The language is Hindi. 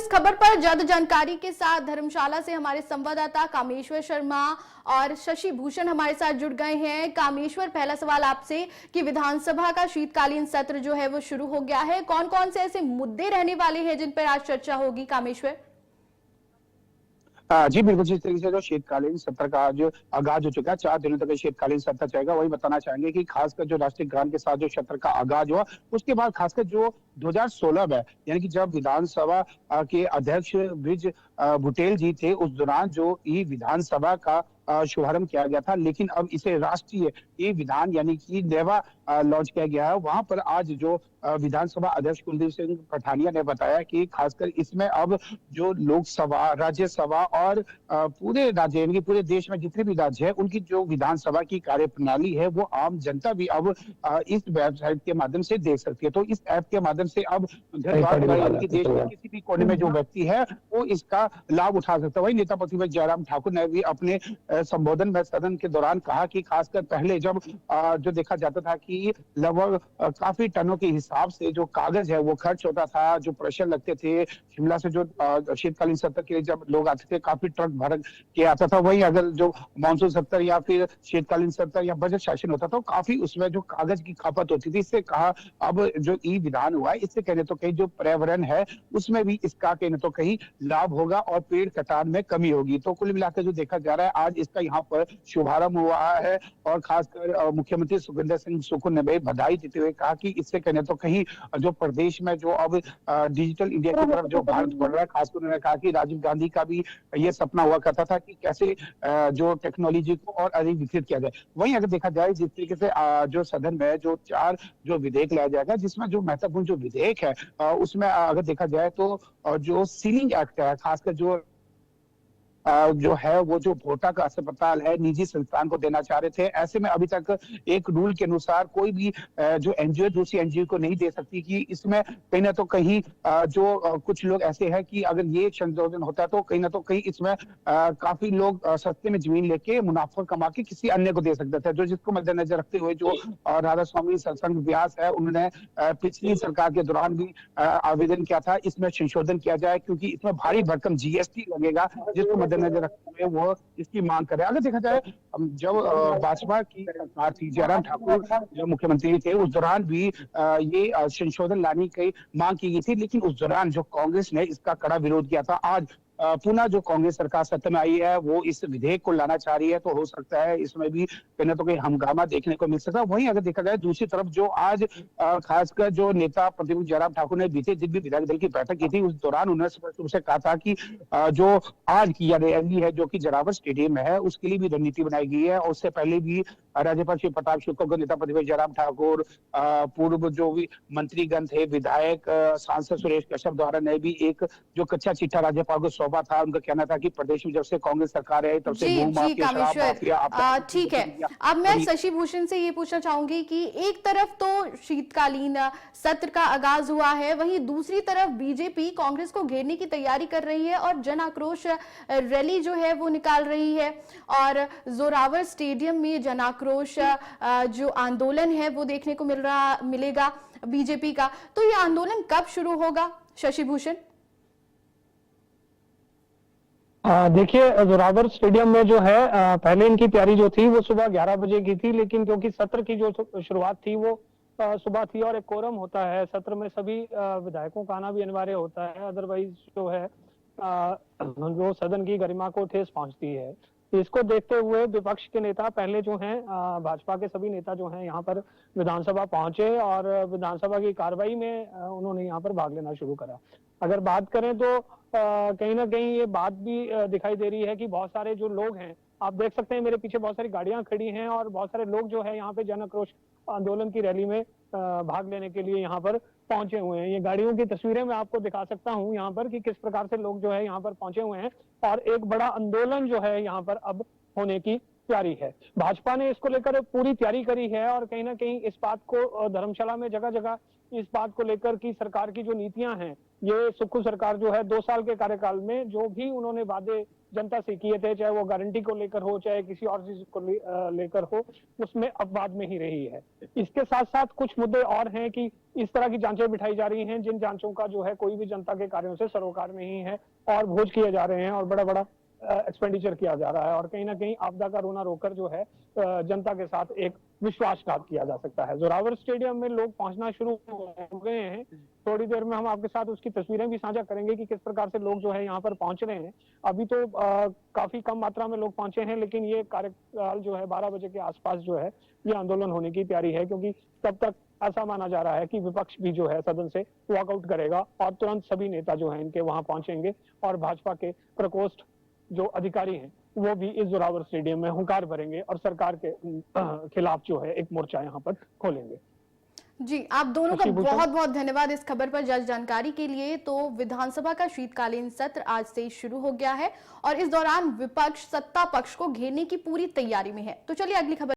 इस खबर पर ज्यादा जानकारी के साथ धर्मशाला से हमारे संवाददाता कामेश्वर शर्मा और शशि भूषण हमारे साथ जुड़ गए हैं। कामेश्वर, पहला सवाल आपसे कि विधानसभा का शीतकालीन सत्र जो है वो शुरू हो गया है, कौन कौन से ऐसे मुद्दे रहने वाले हैं जिन पर आज चर्चा होगी? कामेश्वर जी बिल्कुल, जिस तरीके से जो शीतकालीन सत्र का आज आगाज हो चुका है, 4 दिनों तक शीतकालीन सत्र चलेगा। वही बताना चाहेंगे कि खासकर जो राष्ट्रीय गान के साथ जो सत्र का आगाज हुआ, उसके बाद खासकर जो 2016 में, यानी कि जब विधानसभा के अध्यक्ष ब्रिज बुटेल जी थे, उस दौरान जो ई विधानसभा का शुभारंभ किया गया था, लेकिन अब इसे राष्ट्रीय ई विधान यानी कि नेवा लॉन्च किया गया है। वहां पर आज जो विधानसभा अध्यक्ष कुलदीप सिंह पठानिया ने बताया कि खासकर इसमें अब जो लोकसभा, राज्यसभा और पूरे राज्य यानी कि पूरे देश में जितने भी राज्य है, उनकी जो विधानसभा की कार्यप्रणाली है, वो आम जनता भी अब इस वेबसाइट के माध्यम से देख सकती है। तो इस ऐप के माध्यम से अब घर द्वार यानी कि देश के किसी भी कोने में जो व्यक्ति है, वो इसका लाभ उठा सकता है। वही नेता प्रतिपक्ष जयराम ठाकुर ने भी अपने संबोधन में सदन के दौरान कहा कि खासकर पहले जब जो देखा जाता था कि लगभग काफी टनों के हिसाब से जो कागज है वो खर्च होता था, जो प्रेशर लगते थे। शिमला से जो शीतकालीन सत्र के लिए जब लोग आते थे, काफी ट्रक भर के आता था। वही अगर जो मानसून सत्र या फिर शीतकालीन सत्र या बजट सेशन होता था, काफी उसमें जो कागज की खपत होती थी। इससे कहा अब जो ई विधान हुआ है, इससे कहने तो कहीं जो पर्यावरण है उसमें भी इसका कहने तो कहीं लाभ होगा और पेड़ कटान में कमी होगी। तो कुल मिलाकर जो देखा जा रहा है, आज इसका यहाँ पर शुभारंभ हुआ है और खासकर मुख्यमंत्री सुखविंदर सिंह सुक्खू ने भी बधाई देते हुए कहा कि इससे कहने तो कहीं जो प्रदेश में जो अब डिजिटल इंडिया की तरफ जो भारत बढ़ रहा है, खासकर उन्होंने कहा कि राजीव गांधी का भी ये सपना हुआ करता था कि कैसे जो टेक्नोलॉजी को और अधिक विकसित किया जाए। वहीं अगर देखा जाए जिस तरीके से जो सदन में जो 4 जो विधेयक लाया जाएगा, जिसमें जो महत्वपूर्ण जो विधेयक है उसमें अगर देखा जाए तो जो सीलिंग एक्ट है, खासकर जो है वो जो भोटा का अस्पताल है निजी संस्थान को देना चाह रहे थे। ऐसे में अभी तक एक रूल के अनुसार कोई भी जो एनजीओ दूसरी एनजीओ को नहीं दे सकती कि इसमें कहीं ना तो कहीं जो कुछ लोग ऐसे हैं कि अगर ये संशोधन होता है तो कहीं ना तो कहीं इसमें काफी लोग सस्ते में जमीन लेके मुनाफा कमा के किसी अन्य को दे सकते थे। जो जिसको मद्देनजर रखते हुए जो राधा स्वामी सत्संग व्यास है, उन्होंने पिछली सरकार के दौरान भी आवेदन किया था इसमें संशोधन किया जाए, क्योंकि इसमें भारी भरकम जीएसटी लगेगा, जिसको नजर रखते हुए वो इसकी मांग करे। अगर देखा जाए जब भाजपा की सरकार थी, जयराम ठाकुर जो मुख्यमंत्री थे, उस दौरान भी ये संशोधन लाने की मांग की गई थी, लेकिन उस दौरान जो कांग्रेस ने इसका कड़ा विरोध किया था। आज पुनः जो कांग्रेस सरकार सत्ता में आई है, वो इस विधेयक को लाना चाह रही है, तो हो सकता है इसमें भी कहीं ना तो कहीं हंगामा देखने को मिल सकता है। वहीं अगर देखा जाए दूसरी तरफ जो आज खासकर जो नेता प्रतिपक्ष जयराम ठाकुर ने बीते दिन भी विधायक दल की बैठक की थी, उस दौरान उन्होंने स्पष्ट रूप से कहा था कि जो आज की रैली है जो कि जरावर स्टेडियम में है, उसके लिए भी रणनीति बनाई गई है। और उससे पहले भी राज्यपाल श्री प्रताप शुक्ल को नेता प्रतिपक्ष जयराम ठाकुर, पूर्व जो भी मंत्रीगण थे, विधायक, सांसद सुरेश कश्यप द्वारा ने भी एक जो कच्चा चिट्ठा राज्यपाल को सौंपा था। उनका कहना था कि प्रदेश में जब से कांग्रेस सरकार है तब से ठीक है। अब मैं शशि भूषण से ये पूछना चाहूंगी कि एक तरफ तो शीतकालीन सत्र का आगाज हुआ है, वहीं दूसरी तरफ बीजेपी कांग्रेस को घेरने की तैयारी कर रही है और जन आक्रोश रैली जो है वो निकाल रही है और जोरावर स्टेडियम में जन आक्रोश जो आंदोलन है वो देखने को मिलेगा बीजेपी का। तो ये आंदोलन कब शुरू होगा शशि भूषण? देखिए, जोरावर स्टेडियम में जो है पहले इनकी तैयारी जो थी वो सुबह 11 बजे की थी, लेकिन क्योंकि सत्र की जो शुरुआत थी वो सुबह थी और एक कोरम होता है सत्र में, सभी विधायकों का आना भी अनिवार्य होता है, अदरवाइज जो है जो सदन की गरिमा को ठेस पहुंचती है। इसको देखते हुए विपक्ष के नेता पहले जो हैं, भाजपा के सभी नेता जो हैं यहाँ पर विधानसभा पहुंचे और विधानसभा की कार्रवाई में उन्होंने यहाँ पर भाग लेना शुरू करा। अगर बात करें तो कहीं ना कहीं ये बात भी दिखाई दे रही है कि बहुत सारे जो लोग हैं, आप देख सकते हैं मेरे पीछे बहुत सारी गाड़ियां खड़ी हैं और बहुत सारे लोग जो है यहाँ पे जन आक्रोश आंदोलन की रैली में भाग लेने के लिए यहाँ पर पहुंचे हुए हैं। ये गाड़ियों की तस्वीरें मैं आपको दिखा सकता हूँ यहाँ पर कि किस प्रकार से लोग जो है यहाँ पर पहुंचे हुए हैं और एक बड़ा आंदोलन जो है यहाँ पर अब होने की तैयारी है। भाजपा ने इसको लेकर पूरी तैयारी करी है और कहीं ना कहीं इस बात को धर्मशाला में जगह जगह इस बात को लेकर कि सरकार की जो नीतियां हैं ये सुक्खू सरकार जो है 2 साल के कार्यकाल में जो भी उन्होंने वादे जनता से किए थे, चाहे वो गारंटी को लेकर हो, चाहे किसी और चीज को लेकर हो, उसमें अपवाद में ही रही है। इसके साथ साथ कुछ मुद्दे और हैं कि इस तरह की जांचें बिठाई जा रही हैं जिन जांचों का जो है कोई भी जनता के कार्यों से सरोकार नहीं है और भोज किए जा रहे हैं और बड़ा बड़ा एक्सपेंडिचर किया जा रहा है और कहीं ना कहीं आपदा का रोना रोकर जो है जनता के साथ एक विश्वासघात किया जा सकता है। जोरावर स्टेडियम में लोग पहुंचना शुरू हो गए हैं। थोड़ी देर में हम आपके साथ उसकी तस्वीरें भी साझा करेंगे कि किस प्रकार से लोग जो है यहाँ पर पहुंच रहे हैं। अभी तो काफी कम मात्रा में लोग पहुंचे हैं, लेकिन ये कार्यकाल जो है 12 बजे के आसपास जो है ये आंदोलन होने की तैयारी है, क्योंकि तब तक ऐसा माना जा रहा है कि विपक्ष भी जो है सदन से वॉकआउट करेगा और तुरंत सभी नेता जो है इनके वहां पहुंचेंगे और भाजपा के प्रकोष्ठ जो अधिकारी हैं वो भी इस जोरावर स्टेडियम में हुंकार भरेंगे और सरकार के खिलाफ जो है एक मोर्चा यहाँ पर खोलेंगे। जी, आप दोनों का बहुत बहुत धन्यवाद इस खबर पर जानकारी के लिए। तो विधानसभा का शीतकालीन सत्र आज से शुरू हो गया है और इस दौरान विपक्ष सत्ता पक्ष को घेरने की पूरी तैयारी में है। तो चलिए अगली खबर